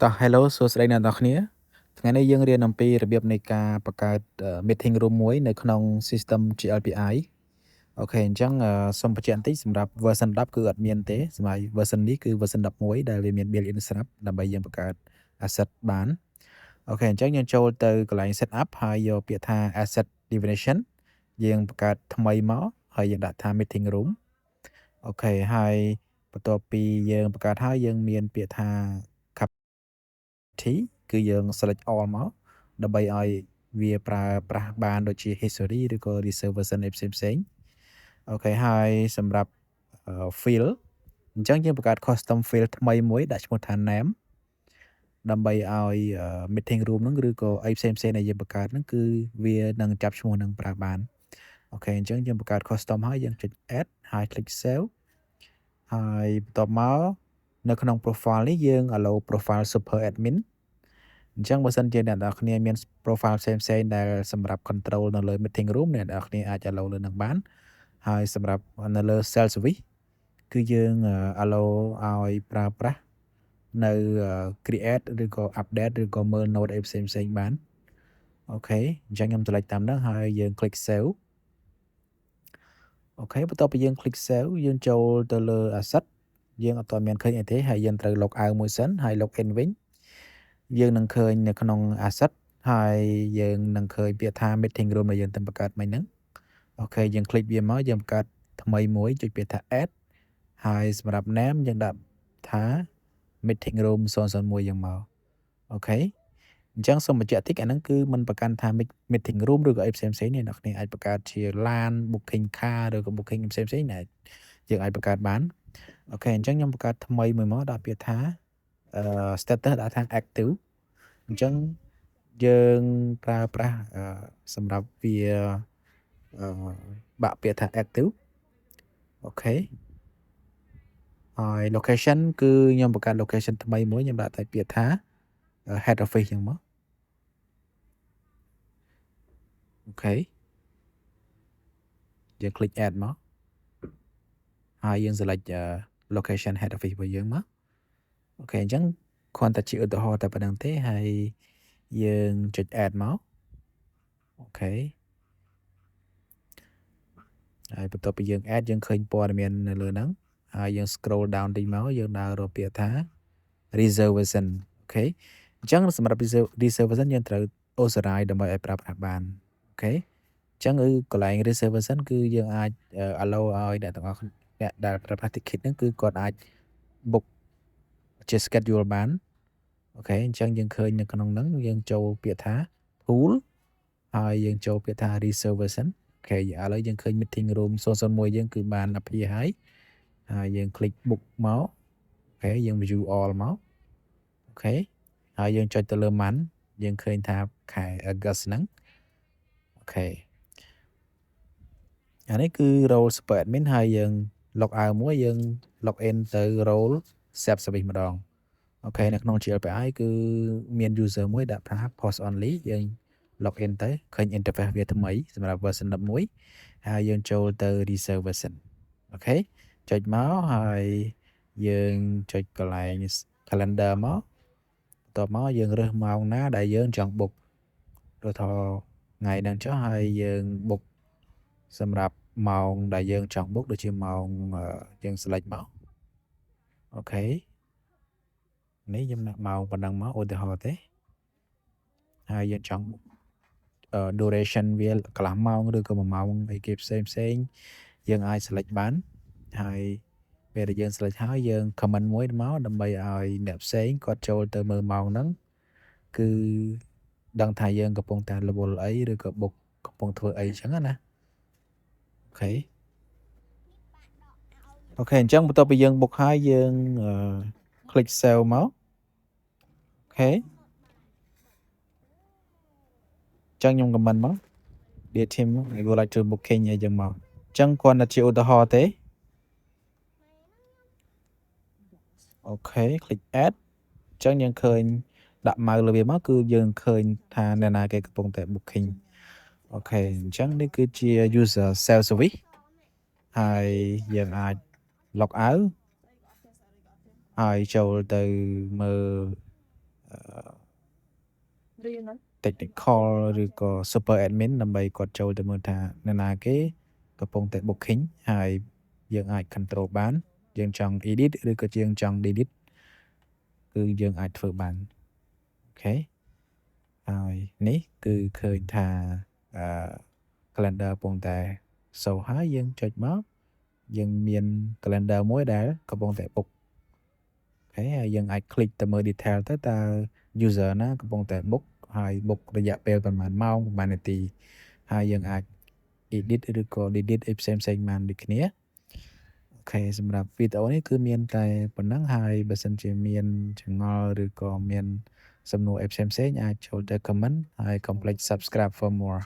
Hello សួស្តីអ្នកនរគ្នាថ្ងៃនេះយើងរៀនអំពីរបៀបនៃការបង្កើតmeeting room មួយនៅក្នុង system GLPI អូខេអញ្ចឹងសូមបញ្ជាក់បន្តិចសម្រាប់ version 10គឺអត់មានទេសម្រាប់ version នេះគឺ version 11ដែលវាមាន built in ស្រាប់ដើម្បីយើងបង្កើត asset បានអូខេអញ្ចឹងយើងចូលទៅកន្លែង setup ហើយយកពាក្យថា asset definition យើងបង្កើតថ្មីមកហើយយើងដាក់ថា meeting room អូខេហើយបន្ទាប់ពីយើងបង្កើតហើយយើងមានពាក្យថា គឺយើង select all មកដើម្បីឲ្យវាប្រើប្រាស់បានដូចជា history ឬក៏ reserve version ផ្សេងៗអូខេហើយសម្រាប់field អញ្ចឹងយើងបង្កើត custom field ថ្មីមួយដាក់ឈ្មោះថា name ដើម្បីឲ្យ meeting room ហ្នឹងឬក៏អីផ្សេងៗដែលយើងបង្កើតហ្នឹងគឺវានឹងចាប់ឈ្មោះនឹងប្រើបានអូខេអញ្ចឹងយើងបង្កើត custom ហើយយើងចុច add ហើយ click save ហើយបន្ទាប់មកនៅក្នុង profile នេះយើង allow profile super admin អញ្ចឹងបើសិនជាអ្នកនរគ្នាមាន profile ផ្សេងៗដែលសម្រាប់ control នៅលើ meeting room អ្នកនរគ្នាអាច allow លើនឹងបានហើយសម្រាប់នៅលើ self service គឺយើង allow ឲ្យប្រើប្រាស់នៅ create ឬក៏ update ឬក៏មើល note អីផ្សេងៗបានអូខេអញ្ចឹងខ្ញុំ select តាមហ្នឹងហើយយើង click save អូខេបន្ទាប់ពីយើង click save យើងចូលទៅលើ asset យើងអត់ទាន់មានឃើញអីទេហើយយើងត្រូវ log out មួយសិនហើយ log in វិញយើងនឹងឃើញនៅក្នុង asset ហើយយើងនឹងឃើញពាក្យថា meeting room ដែលយើងទៅបង្កើតមិញហ្នឹងអូខេយើង click វាមកយើងបង្កើតថ្មីមួយចុចពាក្យថា add ហើយសម្រាប់ name យើងដាក់ថា meeting room 001យ៉ាងមកអូខេអញ្ចឹងសូមបញ្ជាក់តិចអាហ្នឹងគឺมันប្រកាន់ថា meeting room ឬក៏អីផ្សេងៗនេះអ្នកគ្នាអាចបង្កើតជា LAN booking car ឬក៏ booking ផ្សេងៗណាយើងអាចបង្កើតបានអូខេអញ្ចឹងខ្ញុំបង្កើតថ្មីមួយមកដាក់ពាក្យថា status ដាក់ថា active អញ្ចឹងយើងប្រើប្រាស់សម្រាប់វាបាក់ពាក្យថា active អូខេហើយ location គឺខ្ញុំបង្កើត location ថ្មីមួយខ្ញុំដាក់តែពាក្យថា head office ចឹងមកអូខេយើង click add មកហើយយើង select location head office របស់យើងមកអូខេអញ្ចឹងគ្រាន់តែជាឧទាហរណ៍តែប៉ុណ្្នឹងទេហើយយើងចុច add មកអូខេហើយបន្ទាប់ពីយើង add យើងឃើញព័ត៌មាននៅលើហ្នឹងហើយយើង scroll down តិចមកយើងដើររកពាក្យថា reservation អូខេអញ្ចឹងសម្រាប់ reservation យើងត្រូវ authorize ដើម្បីឲ្យប្រើប្រាស់បានអូខេអញ្ចឹងគឺកន្លែង reservation គឺយើងអាច allow ឲ្យអ្នកទាំងអស់អ្នកដែលប្រើប្រាស់ ticket ហ្នឹងគឺគាត់អាច book ជា schedule បានអូខេអញ្ចឹងយើងឃើញនៅក្នុងហ្នឹងយើងចូលពាក្យថា tool ហើយយើងចូលពាក្យថា reservation អូខេឥឡូវយើងឃើញ meeting room 001យើងគឺបាន appear ហើយយើង click book មកអូខេយើង view all មកអូខេហើយយើងចុចទៅលើ month យើងឃើញថាខែ August ហ្នឹងអូខេអានេះគឺ role super admin ហើយយើង log out មួយយើង log in ទៅ role self service ម្ដងអូខេនៅក្នុង GLPI គឺមាន user មួយដាក់ថា post only យើង log in ទៅឃើញ interface វាថ្មីសម្រាប់ version 11ហើយយើងចូលទៅ reserve version អូខេចុចមកហើយយើងចុចកន្លែង calendar មកបន្ទាប់មកយើងរើសម៉ោងណាដែលយើងចង់ book ដូចថាថ្ងៃហ្នឹងចុះហើយយើង book សម្រាប់ម៉ោងដែលយើងចង់ book ដូចជាម៉ោងយើង select មកអូខេនេះខ្ញុំដាក់ម៉ោងប៉ុណ្ណឹងមកឧទាហរណ៍ទេហើយយើងចង់ duration វាកន្លះម៉ោងឬក៏1ម៉ោងអីគេផ្សេងយើងអាច select បានហើយពេលដែលយើង select ហើយយើង comment មួយមកដើម្បីឲ្យអ្នកផ្សេងគាត់ចូលទៅមើលម៉ោងហ្នឹងគឺដឹងថាយើងកំពុងតែរវល់អីឬក៏ book កំពុងធ្វើអីចឹងណាអូខេអូខេអញ្ចឹងបន្ទាប់ពីយើង book ហើយយើង click save មកអូខេចឹងខ្ញុំ comment មក dear team I would like to booking អីចឹងមកចឹងគ្រាន់តែជាឧទាហរណ៍ទេអូខេ click add ចឹងយើងឃើញដាក់ម៉ៅលើវាមកគឺយើងឃើញថាអ្នកណាគេកំពុងតែ booking អូខេអញ្ចឹងនេះគឺជា user self service ហើយយើងអាច log out ហើយចូលទៅមើល technical ឬក៏ super admin ដើម្បីគាត់ចូលទៅមើលថានរណាគេកំពុងតែ booking ហើយយើងអាច control បានយើងចង់ edit ឬក៏យើងចង់ delete គឺយើងអាចធ្វើបានអូខេហើយនេះគឺឃើញថាcalendar កំពុងតែ show ហើយយើងចុចមកយើងមាន calendar មួយដែលកំពុងតែ book អូខេហើយយើងអាច click ទៅមើល detail ទៅតើ user ណាកំពុងតែ book ហើយ book រយៈពេលប្រហែលម៉ោងប្រហែលនាទីហើយយើងអាច edit ឬក៏ delete អីផ្សេងៗបានដូចគ្នាអូខេសម្រាប់វីដេអូនេះគឺមានតែប៉ុណ្ណឹងហើយបើសិនជាមានចម្ងល់ឬក៏មានសំណួរអីផ្សេងៗអាចចូលទៅ comment ហើយកុំភ្លេច subscribe for more